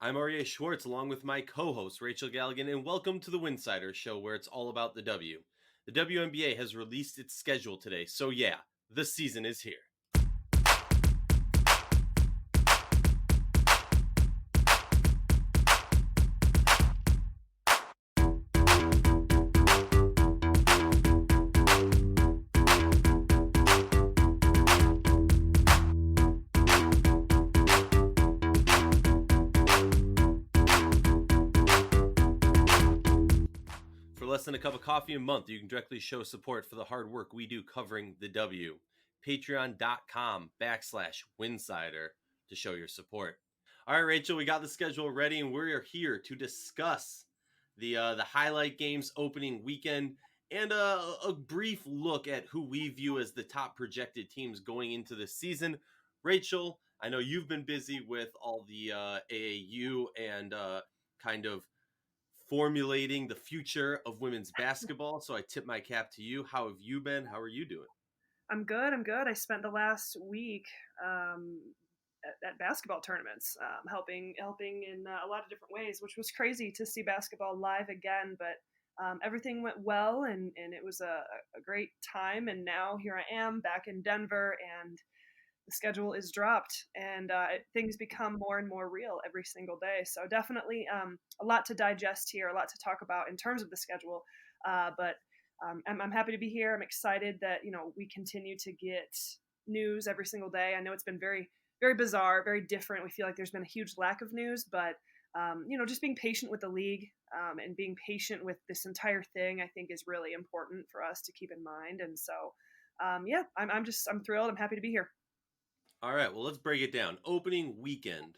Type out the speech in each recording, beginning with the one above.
I'm Aryeh Schwartz along with my co-host Rachel Galligan, and welcome to the Winsidr show where it's all about the W. The WNBA has released its schedule today, so yeah, the season is here. For less than a cup of coffee a month, you can directly show support for the hard work we do covering the W. Patreon.com/Winsidr to show your support. All right, Rachel, we got the schedule ready, and we're here to discuss the highlight games opening weekend and a brief look at who we view as the top projected teams going into the season. Rachel, I know you've been busy with all the AAU and kind of formulating the future of women's basketball. So I tip my cap to you. How have you been? How are you doing? I'm good. I'm good. I spent the last week at basketball tournaments, helping in a lot of different ways, which was crazy to see basketball live again. But everything went well, and it was a great time. And now here I am back in Denver, and the schedule is dropped, and things become more and more real every single day. So definitely a lot to digest here, a lot to talk about in terms of the schedule. But I'm happy to be here. I'm excited that we continue to get news every single day. I know it's been very very bizarre, very different. We feel like there's been a huge lack of news, but just being patient with the league and being patient with this entire thing, I think is really important for us to keep in mind. And so, yeah, I'm thrilled. I'm happy to be here. All right, well, let's break it down. Opening weekend,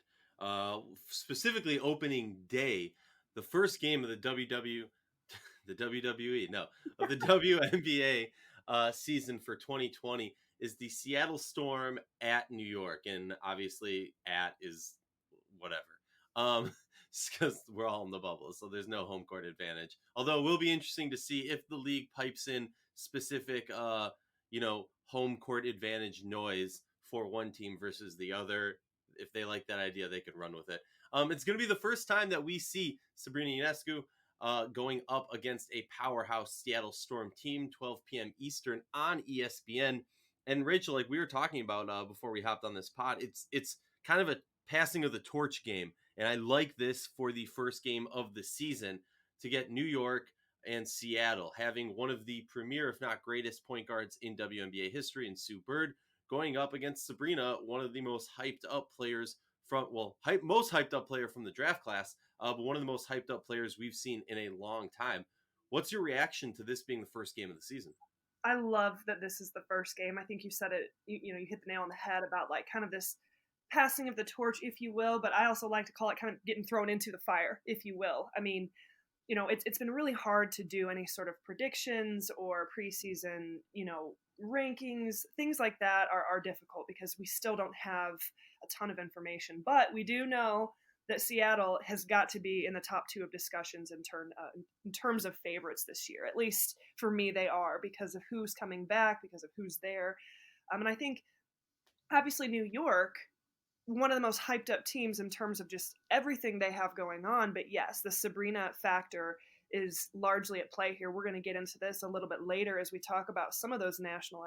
specifically opening day, the first game of the the WWE, no, of the WNBA season for 2020 is the Seattle Storm at New York, and obviously at is whatever, um, because we're all in the bubble, so there's no home court advantage. Although it will be interesting to see if the league pipes in specific, home court advantage noise for one team versus the other. If they like that idea, they could run with it. It's going to be the first time that we see Sabrina Ionescu going up against a powerhouse Seattle Storm team, 12 p.m. Eastern on ESPN. And Rachel, like we were talking about before we hopped on this pod, it's kind of a passing of the torch game, and I like this for the first game of the season to get New York and Seattle having one of the premier, if not greatest, point guards in WNBA history, in Sue Bird, going up against Sabrina, one of the most hyped up players most hyped up player from the draft class, but one of the most hyped up players we've seen in a long time. What's your reaction to this being the first game of the season? I love that this is the first game. I think you said it. You hit the nail on the head about like kind of this passing of the torch, if you will. But I also like to call it kind of getting thrown into the fire, if you will. I mean, it's been really hard to do any sort of predictions or preseason, rankings. Things like that are difficult because we still don't have a ton of information. But we do know that Seattle has got to be in the top two of discussions in terms of favorites this year. At least for me, they are, because of who's coming back, because of who's there. And I think obviously New York, one of the most hyped up teams in terms of just everything they have going on. But yes, the Sabrina factor is largely at play here. We're going to get into this a little bit later as we talk about some of those national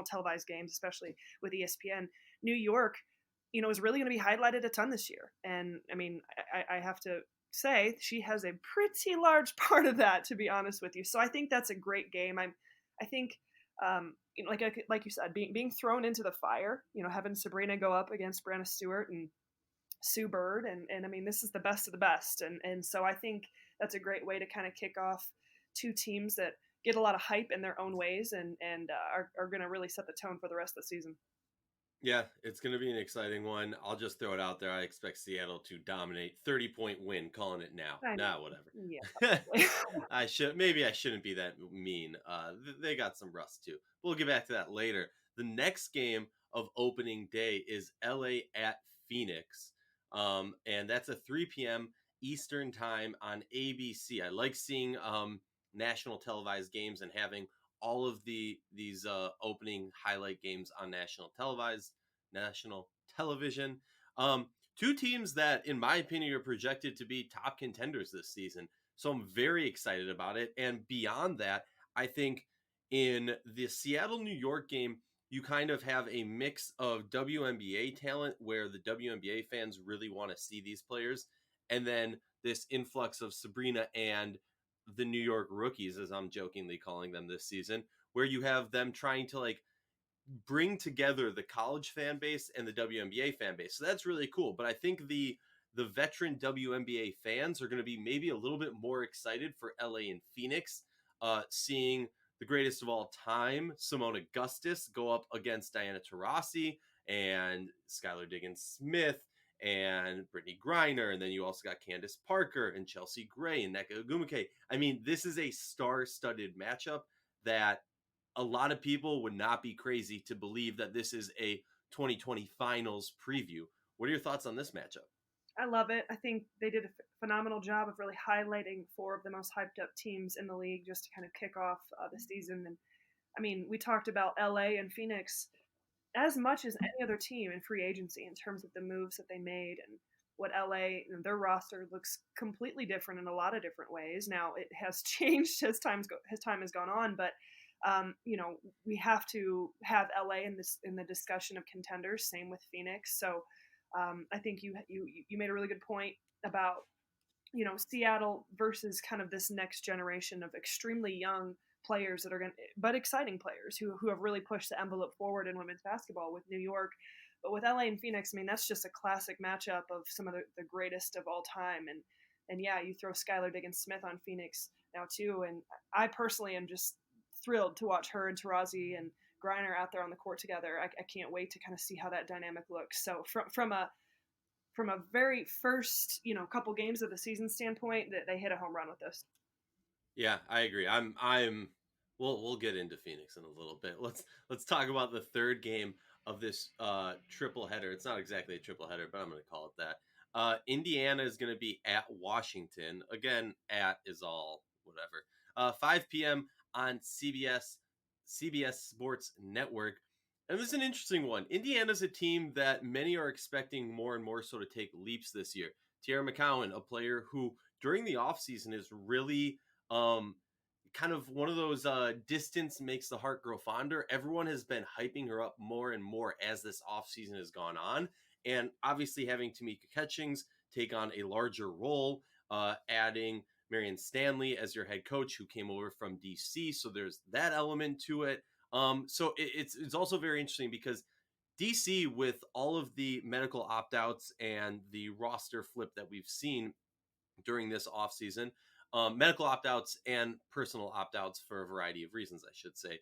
televised games, especially with ESPN. New York, is really going to be highlighted a ton this year. And I mean, I have to say she has a pretty large part of that, to be honest with you. So I think that's a great game. I think like you said, being thrown into the fire, having Sabrina go up against Brianna Stewart and Sue Bird, and I mean, this is the best of the best, and so I think that's a great way to kind of kick off two teams that get a lot of hype in their own ways, and are going to really set the tone for the rest of the season. Yeah, it's going to be an exciting one. I'll just throw it out there. I expect Seattle to dominate, 30-point win, calling it now. I know. Nah, whatever. Yeah. Maybe I shouldn't be that mean. They got some rust too. We'll get back to that later. The next game of opening day is LA at Phoenix. And that's a 3 p.m. Eastern time on ABC. I like seeing national televised games and having all of these opening highlight games on national television. two teams that, in my opinion, are projected to be top contenders this season. So I'm very excited about it. And beyond that, I think in the Seattle New York game, you kind of have a mix of WNBA talent where the WNBA fans really want to see these players. And then this influx of Sabrina and the New York rookies, as I'm jokingly calling them this season, where you have them trying to like bring together the college fan base and the WNBA fan base. So that's really cool. But I think the veteran WNBA fans are going to be maybe a little bit more excited for LA and Phoenix, seeing the greatest of all time, Simone Augustus, go up against Diana Taurasi and Skylar Diggins-Smith and Brittany Griner. And then you also got Candace Parker and Chelsea Gray and Nneka Ogwumike. I mean, this is a star-studded matchup that a lot of people would not be crazy to believe that this is a 2020 finals preview. What are your thoughts on this matchup? I love it. I think they did a phenomenal job of really highlighting four of the most hyped up teams in the league just to kind of kick off the season. And I mean, we talked about LA and Phoenix as much as any other team in free agency in terms of the moves that they made and what LA and their roster looks completely different in a lot of different ways. Now it has changed as time has gone on, but we have to have LA in the discussion of contenders. Same with Phoenix. So I think you made a really good point about Seattle versus kind of this next generation of extremely young players that are but exciting players who have really pushed the envelope forward in women's basketball with New York. But with LA and Phoenix, I mean, that's just a classic matchup of some of the greatest of all time. And yeah, you throw Skylar Diggins-Smith on Phoenix now too. And I personally am just thrilled to watch her and Taurasi and Griner out there on the court together. I can't wait to kind of see how that dynamic looks. So from a very first couple games of the season standpoint, that they hit a home run with this. Yeah, I agree. We'll get into Phoenix in a little bit. Let's talk about the third game of this triple header. It's not exactly a triple header, but I'm going to call it that. Indiana is going to be at Washington. Again, at is all whatever. 5 p.m. on CBS Sports Network. And this is an interesting one. Indiana's a team that many are expecting more and more so to take leaps this year. Tierra McCowan, a player who during the offseason is really kind of one of those distance makes the heart grow fonder. Everyone has been hyping her up more and more as this offseason has gone on. And obviously having Tamika Catchings take on a larger role, adding Marion Stanley as your head coach who came over from DC. So there's that element to it. So it's also very interesting because DC, with all of the medical opt-outs and the roster flip that we've seen during this offseason, medical opt-outs and personal opt-outs for a variety of reasons, I should say.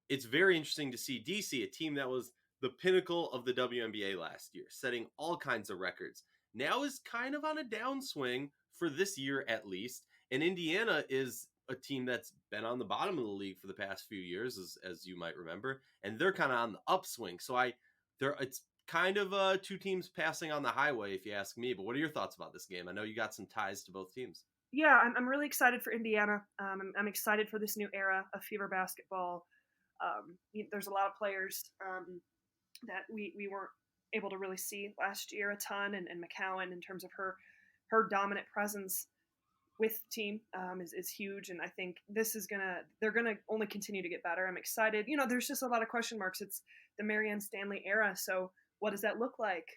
It's very interesting to see DC, a team that was the pinnacle of the WNBA last year, setting all kinds of records, now is kind of on a downswing for this year at least. And Indiana is a team that's been on the bottom of the league for the past few years, as you might remember, and they're kind of on the upswing. So it's kind of two teams passing on the highway, if you ask me. But what are your thoughts about this game? I know you got some ties to both teams. Yeah, I'm really excited for Indiana. I'm excited for this new era of Fever basketball. There's a lot of players that we weren't able to really see last year a ton, and McCowan, in terms of her dominant presence with the team, is huge. And I think they're gonna only continue to get better. I'm excited. There's just a lot of question marks. It's the Marianne Stanley era. So what does that look like?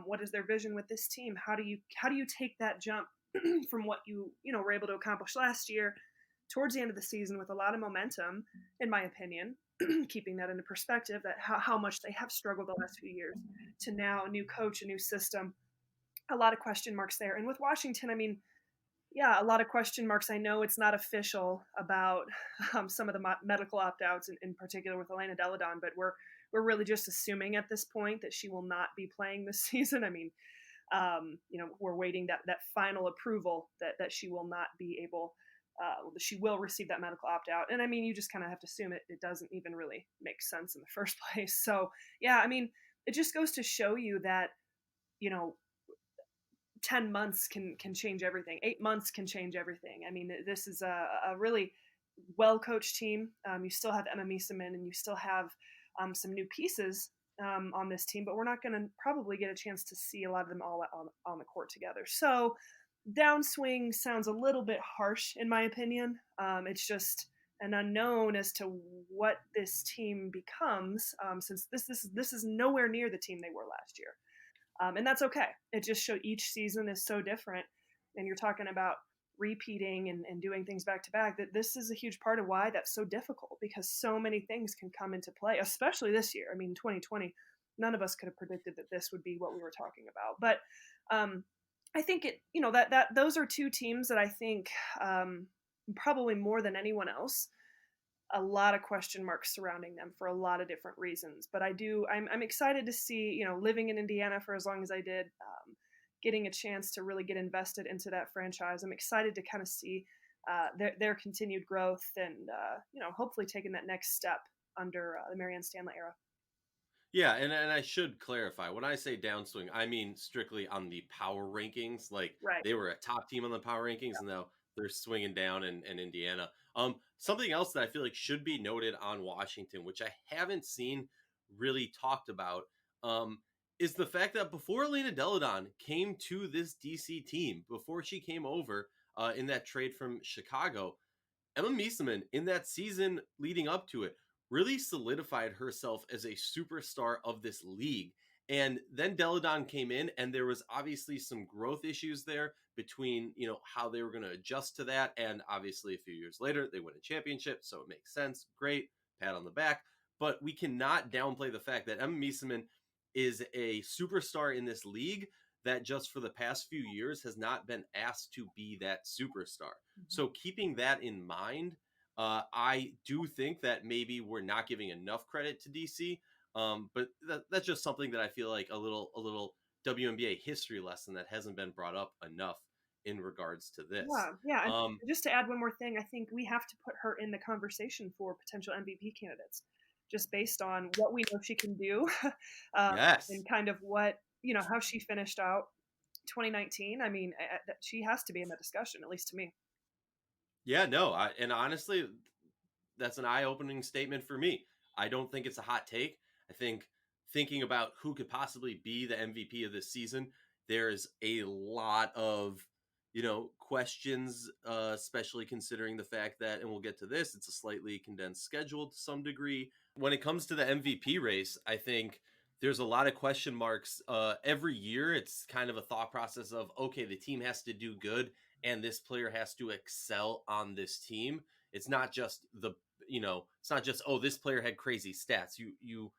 What is their vision with this team? How do you take that jump from what you were able to accomplish last year towards the end of the season with a lot of momentum, in my opinion, keeping that into perspective, that how much they have struggled the last few years, to now a new coach, a new system, a lot of question marks there. And with Washington, I mean, yeah, a lot of question marks. I know it's not official about some of the medical opt-outs, in particular with Elena Deladon, but we're really just assuming at this point that she will not be playing this season. I mean, we're waiting that final approval that she will not be able, she will receive that medical opt-out. And I mean, you just kind of have to assume it doesn't even really make sense in the first place. So yeah, I mean, it just goes to show you that, 10 months can change everything. 8 months can change everything. I mean, this is a really well-coached team. You still have Emma Mieseman, and you still have some new pieces on this team, but we're not going to probably get a chance to see a lot of them all on the court together. So downswing sounds a little bit harsh in my opinion. It's just an unknown as to what this team becomes, since this is nowhere near the team they were last year, and that's okay. It just showed each season is so different, and you're talking about repeating and doing things back to back. That this is a huge part of why that's so difficult, because so many things can come into play, especially this year. I mean, 2020, none of us could have predicted that this would be what we were talking about, but I think it, that those are two teams that I think, probably more than anyone else, a lot of question marks surrounding them for a lot of different reasons. But I'm excited to see, living in Indiana for as long as I did, getting a chance to really get invested into that franchise. I'm excited to kind of see their continued growth, and hopefully taking that next step under the Marianne Stanley era. Yeah, and I should clarify, when I say downswing, I mean strictly on the power rankings. Like, Right. they were a top team on the power rankings, and now they're swinging down in Indiana. Something else that I feel like should be noted on Washington, which I haven't seen really talked about, um, is the fact that before Elena Deladon came to this DC team, before she came over in that trade from Chicago, Emma Mieseman, in that season leading up to it, really solidified herself as a superstar of this league. And then Deladon came in, and there was obviously some growth issues there between, how they were going to adjust to that. And obviously, a few years later, they win a championship, so it makes sense. Great, pat on the back. But we cannot downplay the fact that Emma Mieseman is a superstar in this league that just for the past few years has not been asked to be that superstar. So keeping that in mind, I do think that maybe we're not giving enough credit to DC, but that's just something that I feel like a little WNBA history lesson that hasn't been brought up enough in regards to this. Yeah, yeah, and Um, just to add one more thing, I think we have to put her in the conversation for potential MVP candidates, just based on what we know she can do, um, yes, and kind of what, how she finished out 2019. I mean, she has to be in the discussion, at least to me. yeah, no, and honestly, that's an eye-opening statement for me. I don't think it's a hot take. I think thinking about who could possibly be the MVP of this season, there's a lot of questions, especially considering the fact that, and we'll get to this, it's a slightly condensed schedule to some degree. When it comes to the MVP race, I think there's a lot of question marks. Every year, it's kind of a thought process of, okay, the team has to do good, and this player has to excel on this team. It's not just it's not just, oh, this player had crazy stats. You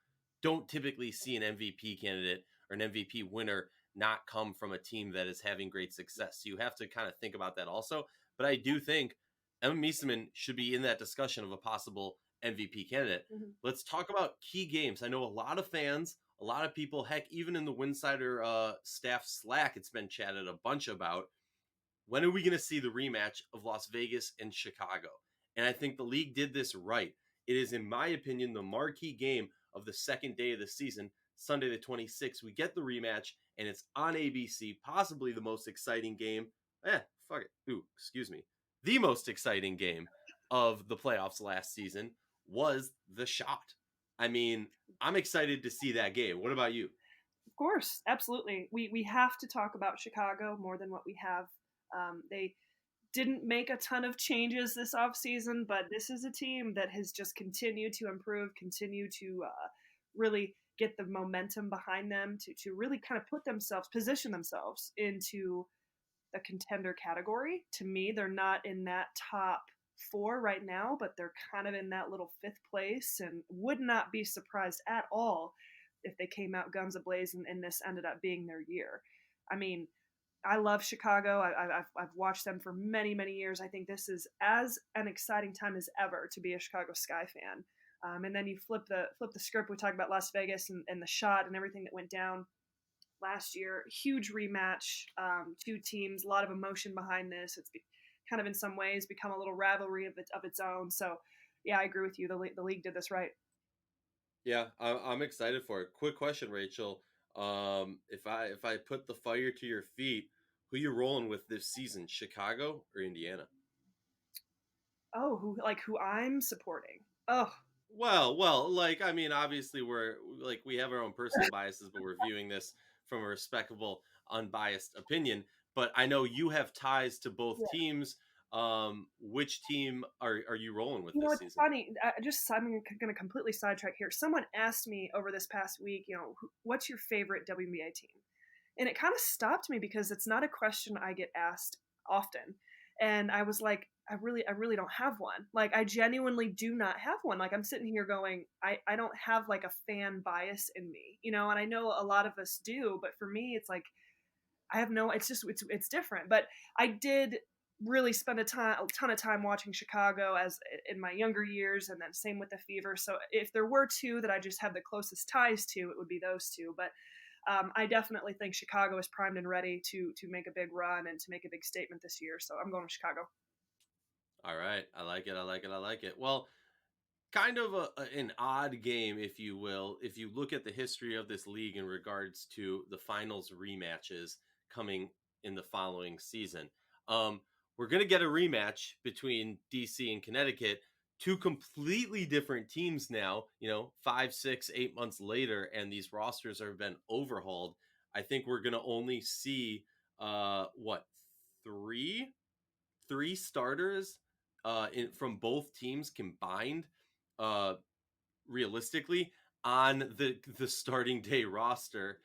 don't typically see an MVP candidate or an MVP winner not come from a team that is having great success. So you have to kind of think about that also. But I do think Emma Mieseman should be in that discussion of a possible MVP candidate. Mm-hmm. Let's talk about key games. I know a lot of fans, a lot of people, heck, even in the Winsidr staff Slack, it's been chatted a bunch about. When are we going to see the rematch of Las Vegas and Chicago? And I think the league did this right. It is, in my opinion, the marquee game of the second day of the season, Sunday the 26th. We get the rematch, and it's on ABC, possibly the most exciting game. Fuck it. Ooh, excuse me. The most exciting game of the playoffs last season was the shot. I mean, I'm excited to see that game. What about you? Of course, absolutely. We have to talk about Chicago more than what we have. They didn't make a ton of changes this offseason, but this is a team that has just continued to improve, continue to really get the momentum behind them to really kind of position themselves into the contender category. To me, they're not in that top four right now, but they're kind of in that little fifth place, and would not be surprised at all if they came out guns ablaze and this ended up being their year. I mean, I love Chicago. I've watched them for many, many years. I think this is as an exciting time as ever to be a Chicago Sky fan. And then you flip the script. We talk about Las Vegas and the shot and everything that went down last year. Huge rematch, two teams, a lot of emotion behind this. It's kind of in some ways become a little rivalry of its own. So, yeah, I agree with you. The league did this right. Yeah, I'm excited for it. Quick question, Rachel. If I put the fire to your feet, who you rolling with this season, Chicago or Indiana? Oh, who I'm supporting? Oh, like I mean, obviously we're like we have our own personal biases, but we're viewing this from a respectable, unbiased opinion. But I know you have ties to both Yeah. teams. Which team are you rolling with You know, this it's season? funny. I'm going to completely sidetrack here. Someone asked me over this past week, what's your favorite WNBA team? And it kind of stopped me because it's not a question I get asked often. And I was like, I really don't have one. Like, I genuinely do not have one. Like, I'm sitting here going, I don't have like a fan bias in me, and I know a lot of us do, but for me, it's like, I have no. It's just it's different. But I did really spend a ton of time watching Chicago as in my younger years, and then same with the Fever. So if there were two that I just have the closest ties to, it would be those two. But I definitely think Chicago is primed and ready to make a big run and to make a big statement this year. So I'm going to Chicago. All right, I like it. I like it. I like it. Well, kind of an odd game, if you will, if you look at the history of this league in regards to the finals rematches coming in the following season. Um, we're going to get a rematch between DC and Connecticut, two completely different teams now, 5, 6, 8 months later, and these rosters have been overhauled. I think we're going to only see, what, three? Three starters from both teams combined, uh, realistically, on the starting day roster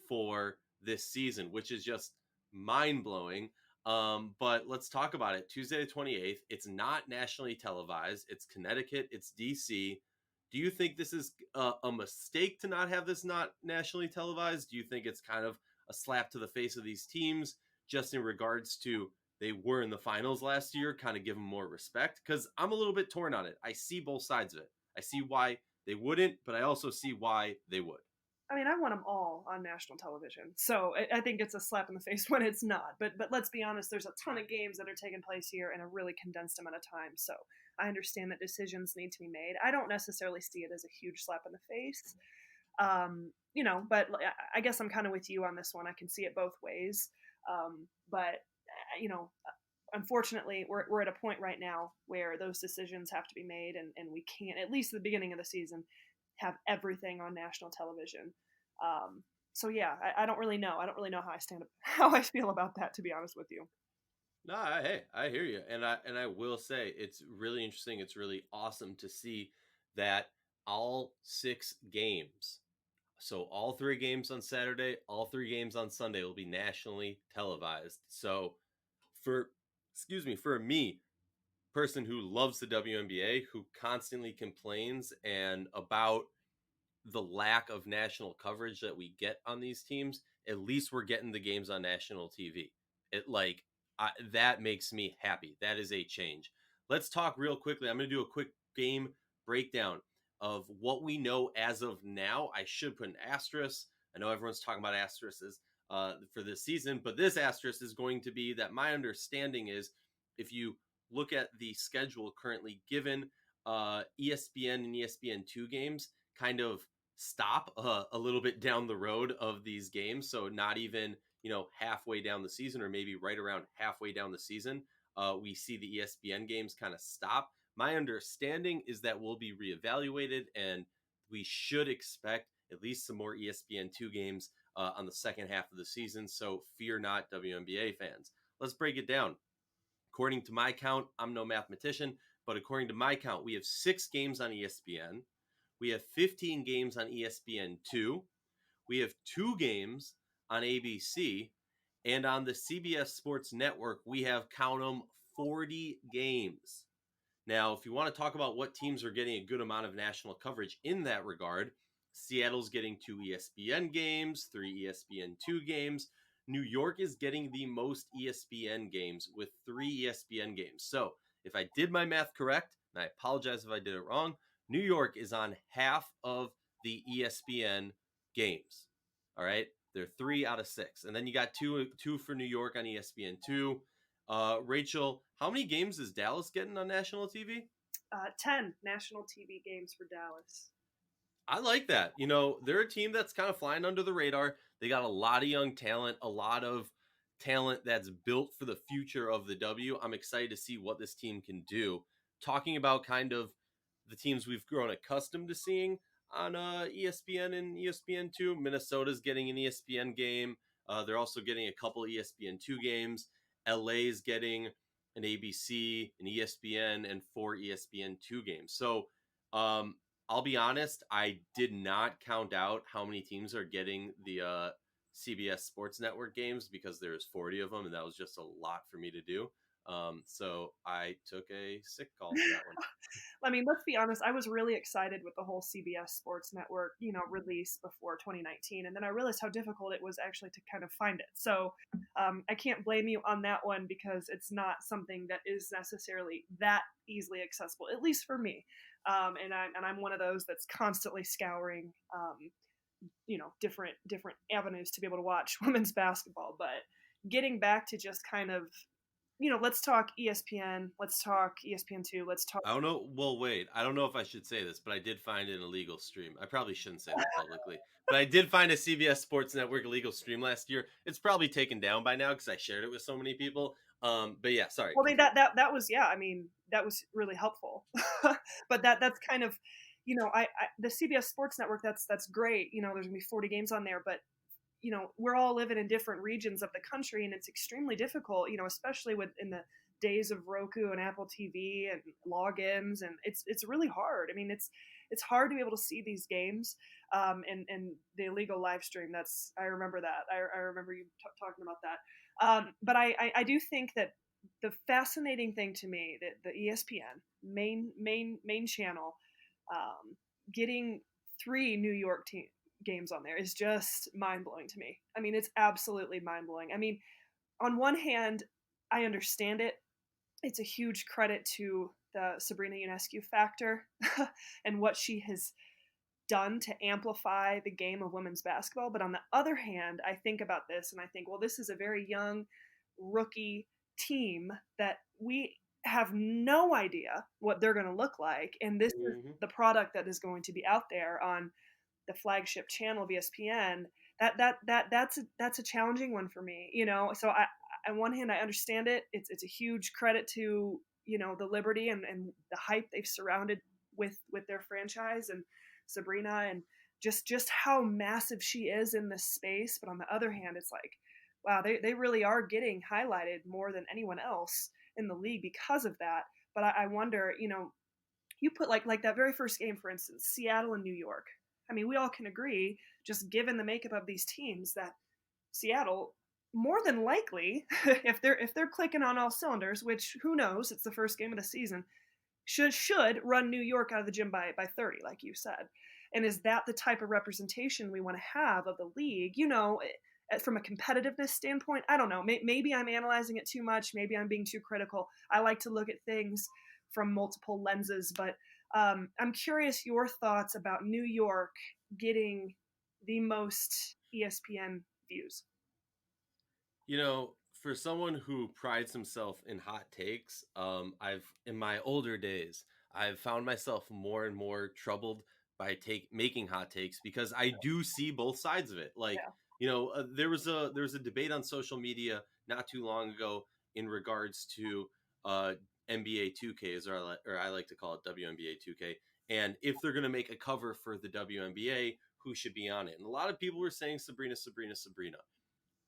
for this season, which is just mind blowing. But let's talk about it. Tuesday the 28th. It's not nationally televised. It's Connecticut. It's DC. Do you think this is a mistake to not have this not nationally televised? Do you think it's kind of a slap to the face of these teams, just in regards to they were in the finals last year, kind of give them more respect? Because I'm a little bit torn on it. I see both sides of it. I see why they wouldn't, but I also see why they would. I mean, I want them all on national television, so I think it's a slap in the face when it's not. But let's be honest, there's a ton of games that are taking place here in a really condensed amount of time. So I understand that decisions need to be made. I don't necessarily see it as a huge slap in the face, but I guess I'm kind of with you on this one. I can see it both ways, but you know, unfortunately, we're at a point right now where those decisions have to be made, and we can't, at least at the beginning of the season, have everything on national television. So yeah, I don't really know. I don't really know how I stand up, how I feel about that, to be honest with you. No, hey, I hear you, and I will say it's really interesting. It's really awesome to see that all 6 games, so all 3 games on Saturday, all 3 games on Sunday, will be nationally televised. So for excuse me, for me, person who loves the WNBA, who constantly complains and about the lack of national coverage that we get on these teams, at least we're getting the games on national TV. That makes me happy. That is a change. Let's talk real quickly. I'm going to do a quick game breakdown of what we know as of now. I should put an asterisk. I know everyone's talking about asterisks for this season, but this asterisk is going to be that my understanding is if you look at the schedule currently given, ESPN and ESPN2 games kind of stop a little bit down the road of these games. So not even, halfway down the season, or maybe right around halfway down the season, we see the ESPN games kind of stop. My understanding is that will be reevaluated, and we should expect at least some more ESPN2 games on the second half of the season. So fear not, WNBA fans. Let's break it down. According to my count, I'm no mathematician, but according to my count, we have 6 games on ESPN. We have 15 games on ESPN2. We have 2 games on ABC. And on the CBS Sports Network, we have, count them, 40 games. Now, if you want to talk about what teams are getting a good amount of national coverage in that regard, Seattle's getting 2 ESPN games, 3 ESPN2 games. New York is getting the most ESPN games with 3 ESPN games. So, if I did my math correct, and I apologize if I did it wrong, New York is on half of the ESPN games. All right, they're 3 out of 6, and then you got two for New York on ESPN2. Rachel, how many games is Dallas getting on national TV? 10 national TV games for Dallas. I like that. They're a team that's kind of flying under the radar. They got a lot of young talent, a lot of talent that's built for the future of the W. I'm excited to see what this team can do. Talking about kind of the teams we've grown accustomed to seeing on ESPN and ESPN2. Minnesota's getting an ESPN game. They're also getting a couple ESPN2 games. LA's getting an ABC, an ESPN, and 4 ESPN2 games. So I'll be honest, I did not count out how many teams are getting the CBS Sports Network games because there's 40 of them, and that was just a lot for me to do. So I took a sick call for that one. I mean, let's be honest. I was really excited with the whole CBS Sports Network, release before 2019, and then I realized how difficult it was actually to kind of find it. So I can't blame you on that one because it's not something that is necessarily that easily accessible, at least for me. And I'm one of those that's constantly scouring, different avenues to be able to watch women's basketball. But getting back to just kind of let's talk ESPN. Let's talk ESPN2. Let's talk. I don't know. Well, wait. I don't know if I should say this, but I did find an illegal stream. I probably shouldn't say that publicly, but I did find a CBS Sports Network illegal stream last year. It's probably taken down by now because I shared it with so many people. But yeah, sorry. Well, I mean that was yeah. I mean that was really helpful, but that's kind of, I the CBS Sports Network. That's great. There's gonna be 40 games on there, but we're all living in different regions of the country, and it's extremely difficult, especially in the days of Roku and Apple TV and logins, and it's really hard. I mean, it's hard to be able to see these games, and the illegal live stream. I remember that. I remember you talking about that. But I do think that the fascinating thing to me that the ESPN main channel, getting 3 New York games on there is just mind-blowing to me. I mean, it's absolutely mind-blowing. I mean, on one hand, I understand it. It's a huge credit to the Sabrina Ionescu factor and what she has done to amplify the game of women's basketball. But on the other hand, I think about this and I think, well, this is a very young rookie team that we have no idea what they're going to look like. And this is the product that is going to be out there on the flagship channel of ESPN. That's a challenging one for me, So on one hand, I understand it. It's a huge credit to the liberty and the hype they've surrounded with their franchise and Sabrina and just how massive she is in this space. But on the other hand, it's like, wow, they really are getting highlighted more than anyone else in the league because of that. But I wonder, you put like that very first game, for instance, Seattle and New York. I mean, we all can agree, just given the makeup of these teams, that Seattle, more than likely, if they're clicking on all cylinders, which who knows, it's the first game of the season, should run New York out of the gym by 30, like you said. And is that the type of representation we want to have of the league? From a competitiveness standpoint, I don't know. Maybe I'm analyzing it too much. Maybe I'm being too critical. I like to look at things from multiple lenses, but I'm curious your thoughts about New York getting the most ESPN views. For someone who prides himself in hot takes, in my older days, I've found myself more and more troubled by making hot takes because I do see both sides of it. Like, there was a debate on social media not too long ago in regards to NBA 2Ks, or I like to call it WNBA 2K. And if they're going to make a cover for the WNBA, who should be on it? And a lot of people were saying Sabrina.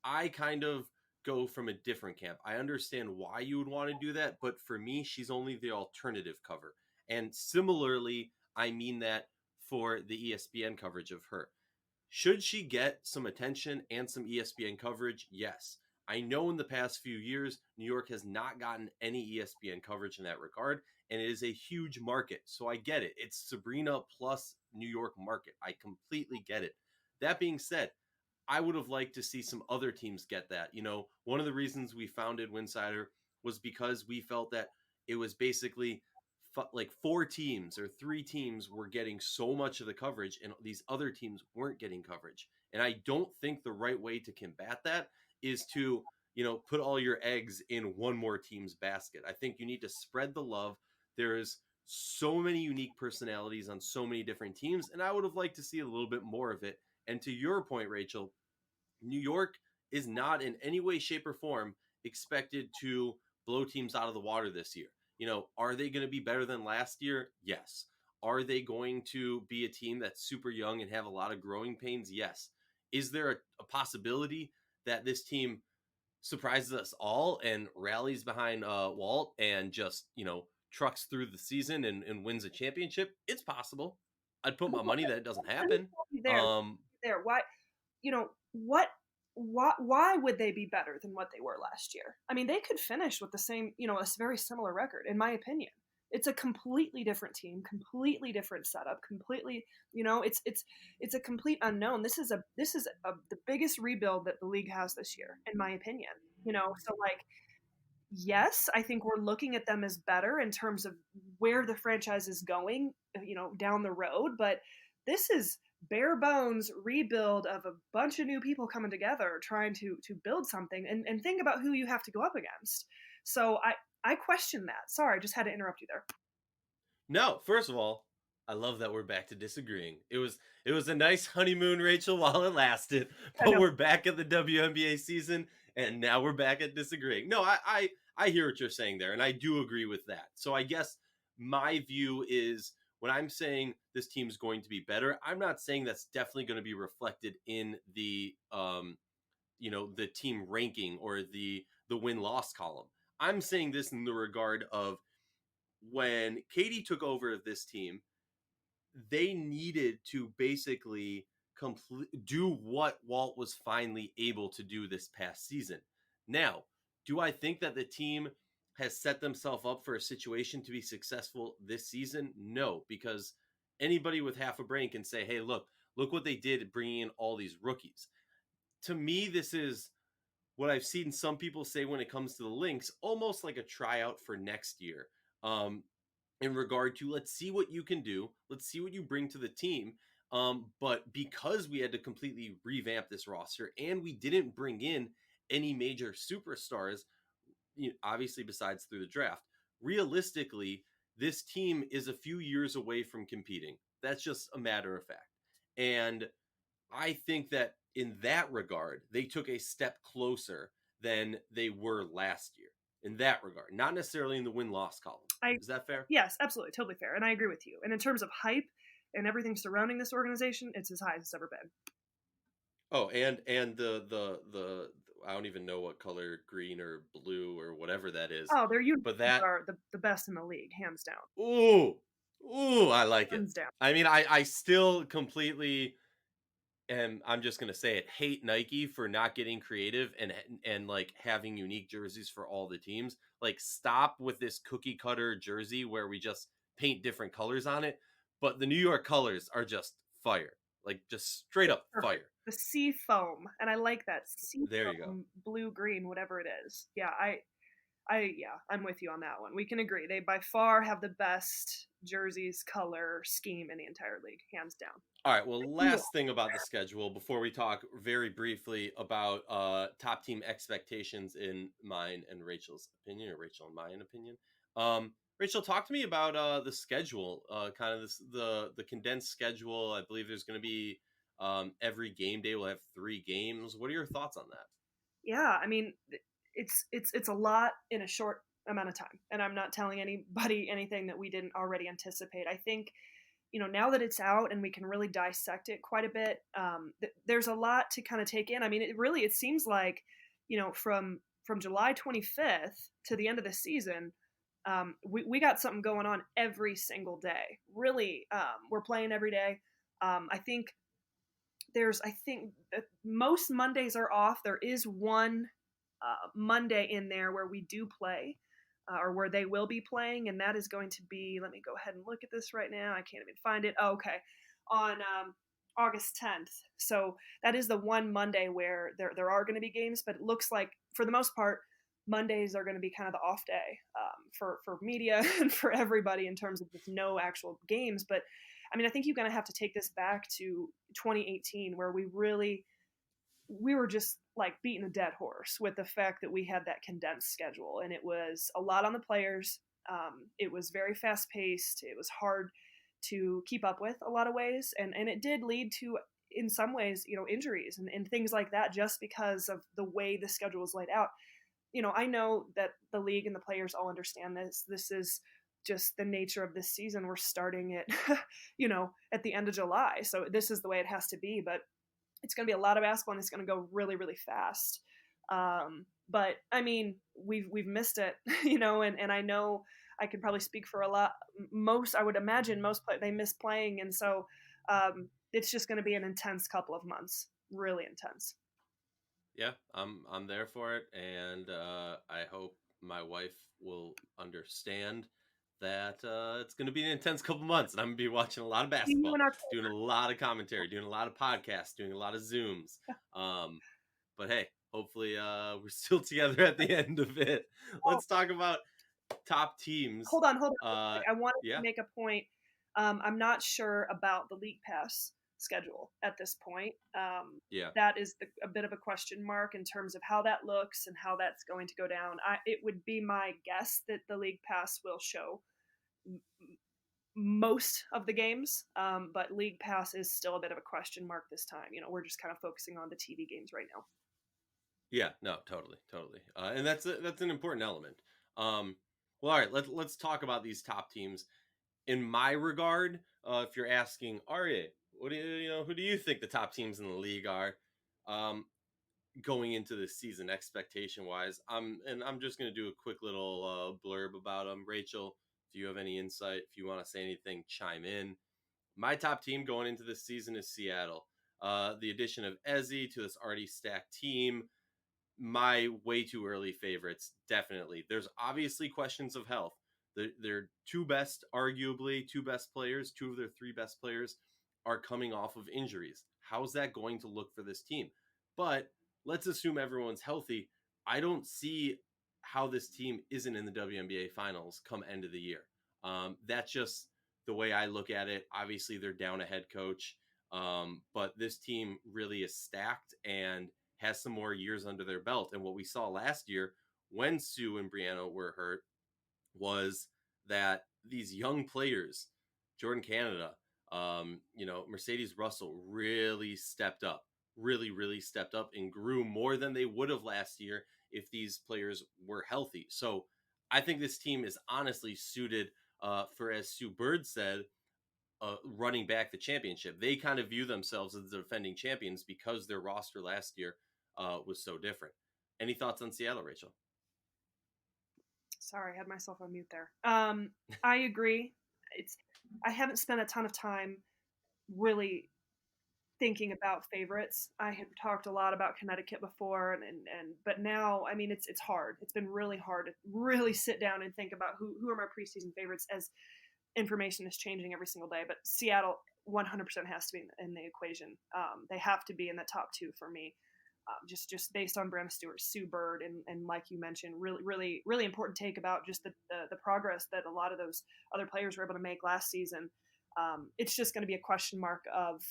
I kind of go from a different camp. I understand why you would want to do that, but for me, she's only the alternative cover. And similarly, I mean that for the ESPN coverage of her. Should she get some attention and some ESPN coverage? Yes. I know in the past few years, New York has not gotten any ESPN coverage in that regard, and it is a huge market. So I get it. It's Sabrina plus New York market. I completely get it. That being said, I would have liked to see some other teams get that. One of the reasons we founded Winsidr was because we felt that it was basically like 4 teams or 3 teams were getting so much of the coverage and these other teams weren't getting coverage. And I don't think the right way to combat that is to, put all your eggs in one more team's basket. I think you need to spread the love. There's so many unique personalities on so many different teams, and I would have liked to see a little bit more of it. And to your point, Rachel, New York is not in any way, shape, or form expected to blow teams out of the water this year. Are they going to be better than last year? Yes. Are they going to be a team that's super young and have a lot of growing pains? Yes. Is there a possibility that this team surprises us all and rallies behind Walt and just, trucks through the season and wins a championship? It's possible. I'd put my money that it doesn't Let me happen. stop you there. Um, Why, what, why would they be better than what they were last year? I mean, they could finish with the same, a very similar record, in my opinion. It's a completely different team, completely different setup, completely, it's a complete unknown. This is the biggest rebuild that the league has this year, in my opinion. So like, yes, I think we're looking at them as better in terms of where the franchise is going, down the road. But this is bare bones rebuild of a bunch of new people coming together, trying to build something, and think about who you have to go up against. So I question that. Sorry, I just had to interrupt you there. no, first of all, I love that we're back to disagreeing. It was a nice honeymoon, Rachel, while it lasted, I but know. we're back at the WNBA season, and now we're back at disagreeing. No, I hear what you're saying there, and I do agree with that. So I guess my view is when I'm saying this team's going to be better, I'm not saying that's definitely going to be reflected in the team ranking or the win-loss column. I'm saying this in the regard of when Katie took over this team, they needed to basically do what Walt was finally able to do this past season. Now, do I think that the team has set themselves up for a situation to be successful this season? No, because anybody with half a brain can say, "Hey, look what they did bringing in all these rookies." To me, this is what I've seen some people say when it comes to the Lynx, almost like a tryout for next year. Um, in regard to let's see what you can do, let's see what you bring to the team. But because we had to completely revamp this roster and we didn't bring in any major superstars, obviously besides through the draft, realistically, this team is a few years away from competing. That's just a matter of fact. And I think that in that regard, they took a step closer than they were last year. In that regard, not necessarily in the win-loss column. I Is that fair? Yes, absolutely, totally fair, and I agree with you. And in terms of hype and everything surrounding this organization, it's as high as it's ever been. Oh, and the I don't even know what color, green or blue or whatever that is, Oh, their uniforms but that are the best in the league, hands down, ooh I like it. hands down. I mean, I still completely, and I'm just gonna say it, hate Nike for not getting creative and like having unique jerseys for all the teams. Like, stop with this cookie cutter jersey where we just paint different colors on it. But the New York colors are just fire, like just straight It's up perfect. fire. The sea foam, and I like that sea There you go. foam, blue green, whatever it is. Yeah, yeah, I'm with you on that one. We can agree. They by far have the best jerseys, color, scheme in the entire league, hands down. All right. Well, last thing about the schedule before we talk very briefly about top team expectations in mine and Rachel's opinion, or Rachel and mine opinion. Rachel, talk to me about the schedule, kind of the condensed schedule. I believe there's going to be every game day will have 3 games. What are your thoughts on that? Yeah, I mean, it's a lot in a short amount of time, and I'm not telling anybody anything that we didn't already anticipate. I think now that it's out and we can really dissect it quite a bit, there's a lot to kind of take in. I mean, it seems like from July 25th to the end of the season, we got something going on every single day. Really, we're playing every day. I think that most Mondays are off. There is one Monday in there where we do play, or where they will be playing, and that is going to be. Let me go ahead and look at this right now. I can't even find it. Oh, okay, on August 10th. So that is the one Monday where there are going to be games, but it looks like for the most part, Mondays are going to be kind of the off day for media and for everybody in terms of just no actual games. But I mean, I think you're going to have to take this back to 2018, where we were just like beating a dead horse with the fact that we had that condensed schedule, and it was a lot on the players. It was very fast paced. It was hard to keep up with a lot of ways, and it did lead to, in some ways, injuries and things like that, just because of the way the schedule was laid out. I know that the league and the players all understand this. This is just the nature of this season, we're starting it, at the end of July. So this is the way it has to be. But it's going to be a lot of basketball, and it's going to go really, really fast. But I mean, we've missed it, and I know I could probably speak for a lot. I would imagine they miss playing, and so it's just going to be an intense couple of months, really intense. Yeah, I'm there for it, and I hope my wife will understand that it's going to be an intense couple months, and I'm going to be watching a lot of See you basketball, in our doing a lot of commentary, doing a lot of podcasts, doing a lot of Zooms. Um, but hey, hopefully we're still together at the end of it. Let's talk about top teams. Hold on. Uh, I wanted to yeah, make a point. I'm not sure about the league pass schedule at this point. yeah. That is a bit of a question mark in terms of how that looks and how that's going to go down. It would be my guess that the league pass will show most of the games, but league pass is still a bit of a question mark this time. We're just kind of focusing on the TV games right now. Yeah, no, totally, and that's an important element. Well, all right, let's talk about these top teams. In my regard, if you're asking Aryeh, what do who do you think the top teams in the league are, um, going into this season, expectation wise? And I'm just gonna do a quick little blurb about them. Rachel, if you have any insight, if you want to say anything, chime in. My top team going into this season is Seattle. The addition of Ezzy to this already stacked team, my way too early favorites, definitely. There's obviously questions of health. Their arguably two best players, two of their three best players are coming off of injuries. How's that going to look for this team? But let's assume everyone's healthy. I don't see how this team isn't in the WNBA finals come end of the year. That's just the way I look at it. Obviously, they're down a head coach, but this team really is stacked and has some more years under their belt. And what we saw last year when Sue and Brianna were hurt was that these young players, Jordan Canada, Mercedes Russell really stepped up, really stepped up and grew more than they would have last year if these players were healthy. So I think this team is honestly suited for, as Sue Bird said, running back the championship. They kind of view themselves as the defending champions because their roster last year was so different. Any thoughts on Seattle, Rachel? Sorry, I had myself on mute there. I agree. I haven't spent a ton of time really thinking about favorites. I had talked a lot about Connecticut before, but now, I mean, it's hard. It's been really hard to really sit down and think about who are my preseason favorites, as information is changing every single day. But Seattle 100% has to be in the equation. They have to be in the top two for me. Just based on Brianna Stewart, Sue Bird, and like you mentioned, really important take about just the progress that a lot of those other players were able to make last season. It's just going to be a question mark of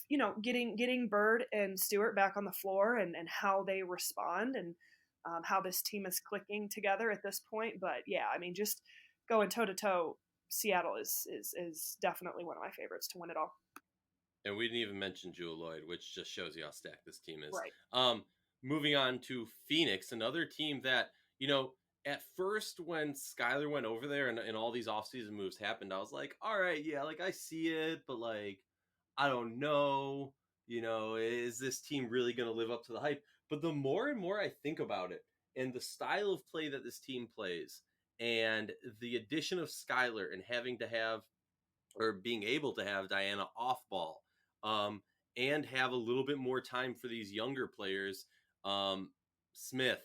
getting Bird and Stewart back on the floor and how they respond and how this team is clicking together at this point. But yeah, I mean, just going toe to toe, Seattle is definitely one of my favorites to win it all. And we didn't even mention Jewel Lloyd, which just shows you how stacked this team is. Right. Moving on to Phoenix, another team that, at first when Skylar went over there and all these offseason moves happened, I was like, all right, yeah, like I see it, but like, I don't know, is this team really going to live up to the hype? But the more and more I think about it and the style of play that this team plays and the addition of Skylar and having to have or being able to have Diana off ball, and have a little bit more time for these younger players, Smith,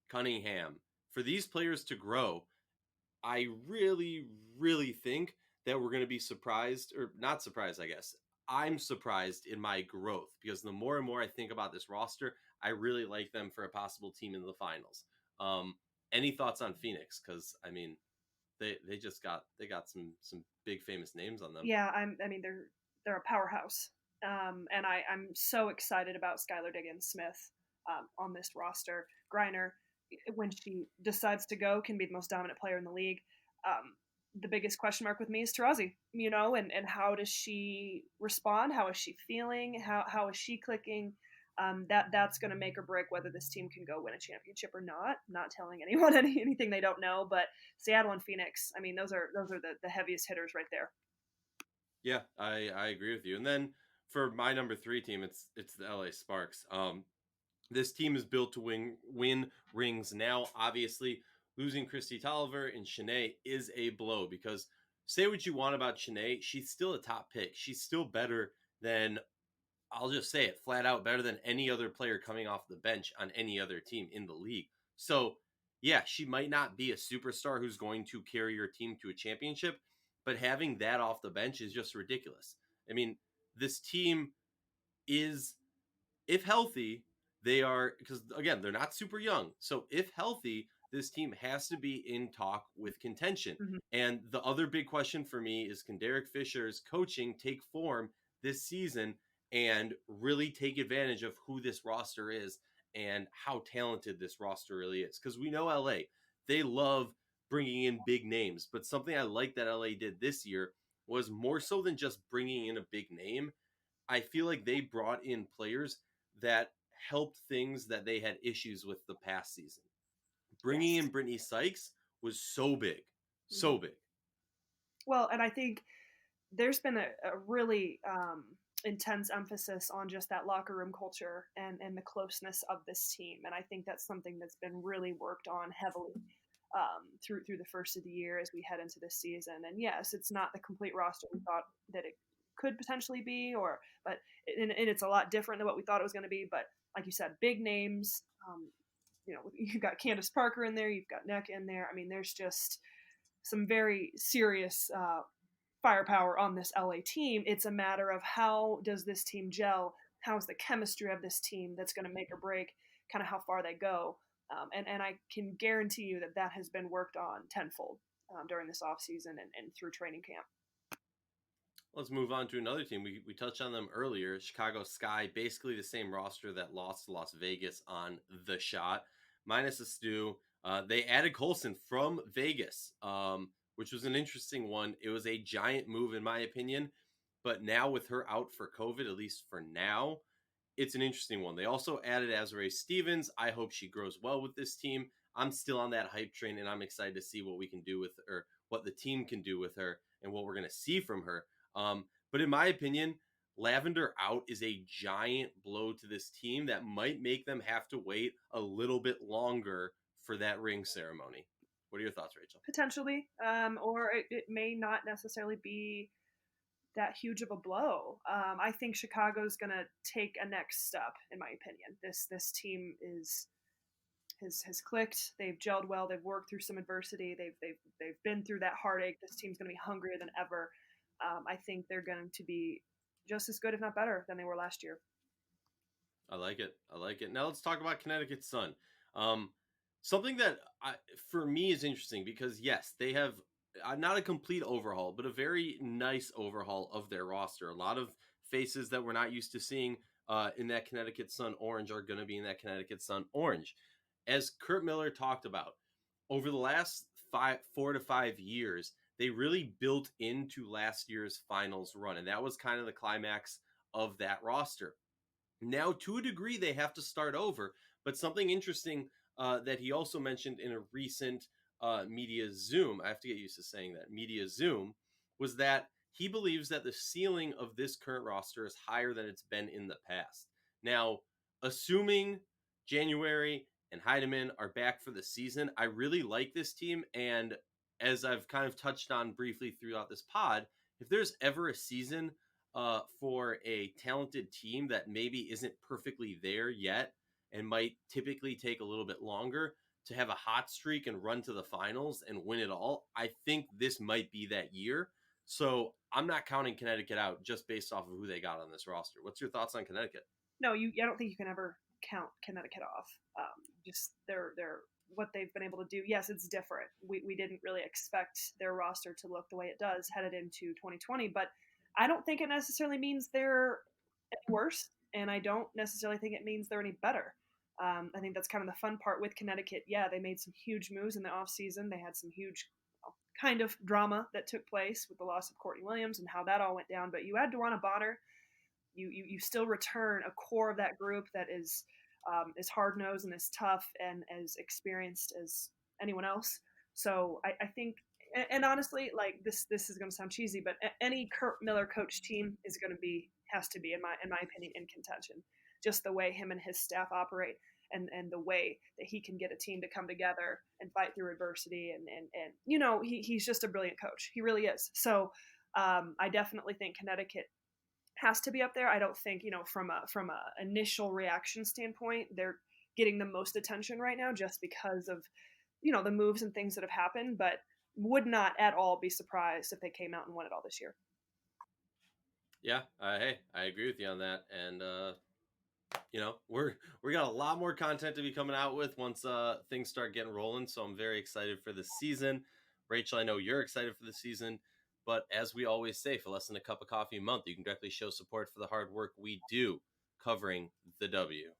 Cunningham, for these players to grow. I really think that we're going to be surprised, or not surprised, I guess. I'm surprised in my growth because the more and more I think about this roster, I really like them for a possible team in the finals. Any thoughts on Phoenix? Because I mean, they got some big famous names on them. Yeah, I mean they're a powerhouse, and I'm so excited about Skylar Diggins Smith on this roster. Griner, when she decides to go, can be the most dominant player in the league. The biggest question mark with me is Taurasi, and how does she respond? How is she feeling? How is she clicking? that's going to make or break whether this team can go win a championship or not. I'm not telling anyone anything they don't know, but Seattle and Phoenix, I mean, those are the heaviest hitters right there. Yeah, I agree with you. And then for my number 3 team, it's the LA Sparks. This team is built to win rings now. Obviously, losing Christy Tolliver and Shanae is a blow because say what you want about Shanae, she's still a top pick. She's still better than, I'll just say it flat out, better than any other player coming off the bench on any other team in the league. So, yeah, she might not be a superstar who's going to carry your team to a championship, but having that off the bench is just ridiculous. I mean, this team is, if healthy, they are, because again, they're not super young. So if healthy, this team has to be in talk with contention. Mm-hmm. And the other big question for me is, can Derek Fisher's coaching take form this season and really take advantage of who this roster is and how talented this roster really is? Because we know LA, they love bringing in big names. But something I like that LA did this year was more so than just bringing in a big name. I feel like they brought in players that helped things that they had issues with the past season. Bringing Yes. in Brittany Sykes was so big, so Mm-hmm. big. Well, and I think there's been a really intense emphasis on just that locker room culture and the closeness of this team. And I think that's something that's been really worked on heavily through the first of the year as we head into this season. And yes, it's not the complete roster we thought that it could potentially be, but it's a lot different than what we thought it was going to be. But like you said, big names. You've got Candace Parker in there, you've got Neck in there. I mean, there's just some very serious firepower on this LA team. It's a matter of how does this team gel? How's the chemistry of this team that's going to make or break kind of how far they go? And I can guarantee you that has been worked on tenfold during this offseason and through training camp. Let's move on to another team. We touched on them earlier. Chicago Sky, basically the same roster that lost to Las Vegas on the shot, minus a stew. They added Colson from Vegas, which was an interesting one. It was a giant move, in my opinion. But now with her out for COVID, at least for now, it's an interesting one. They also added Azrae Stevens. I hope she grows well with this team. I'm still on that hype train, and I'm excited to see what we can do with her, what the team can do with her, and what we're going to see from her. But in my opinion, Lavender out is a giant blow to this team that might make them have to wait a little bit longer for that ring ceremony. What are your thoughts, Rachel? Potentially, or it may not necessarily be that huge of a blow. I think Chicago's going to take a next step, in my opinion. This team has clicked. They've gelled well. They've worked through some adversity. They've been through that heartache. This team's going to be hungrier than ever. I think they're going to be just as good, if not better, than they were last year. I like it. I like it. Now let's talk about Connecticut Sun. Something that for me is interesting because yes, they have not a complete overhaul, but a very nice overhaul of their roster. A lot of faces that we're not used to seeing in that Connecticut Sun orange are going to be in that Connecticut Sun orange. As Kurt Miller talked about, over the last 4 to 5 years, they really built into last year's finals run, and that was kind of the climax of that roster. Now, to a degree, they have to start over, but something interesting that he also mentioned in a recent media Zoom, I have to get used to saying that, media Zoom, was that he believes that the ceiling of this current roster is higher than it's been in the past. Now, assuming January and Heidemann are back for the season, I really like this team, and as I've kind of touched on briefly throughout this pod, if there's ever a season for a talented team that maybe isn't perfectly there yet and might typically take a little bit longer to have a hot streak and run to the finals and win it all, I think this might be that year. So I'm not counting Connecticut out just based off of who they got on this roster. What's your thoughts on Connecticut? No, I don't think you can ever count Connecticut off. Just they're what they've been able to do. Yes, it's different. We didn't really expect their roster to look the way it does headed into 2020, but I don't think it necessarily means they're any worse, and I don't necessarily think it means they're any better. I think that's kind of the fun part with Connecticut. Yeah, they made some huge moves in the offseason. They had some huge kind of drama that took place with the loss of Courtney Williams and how that all went down. But you add Dewana Bonner, You still return a core of that group that is hard nosed and as tough and as experienced as anyone else. So I think, and honestly, like this is going to sound cheesy, but any Kurt Miller coach team is going to be has to be in my opinion in contention. Just the way him and his staff operate, and the way that he can get a team to come together and fight through adversity, and he's just a brilliant coach. He really is. So I definitely think Connecticut has to be up there. I don't think, from a initial reaction standpoint, they're getting the most attention right now just because of the moves and things that have happened, but would not at all be surprised if they came out and won it all this year. Yeah, hey, I agree with you on that, and we got a lot more content to be coming out with once things start getting rolling. So I'm very excited for the season. Rachel, I know you're excited for the season, but as we always say, for less than a cup of coffee a month, you can directly show support for the hard work we do covering the W.